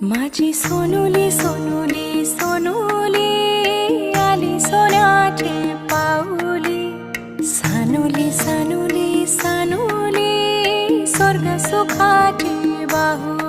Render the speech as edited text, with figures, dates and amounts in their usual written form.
माझी सोनुली सोनुली सोनुली आली सोन्याची पाऊली। सानुली सानुली सानुली स्वर्ग सुखाची बाहुली।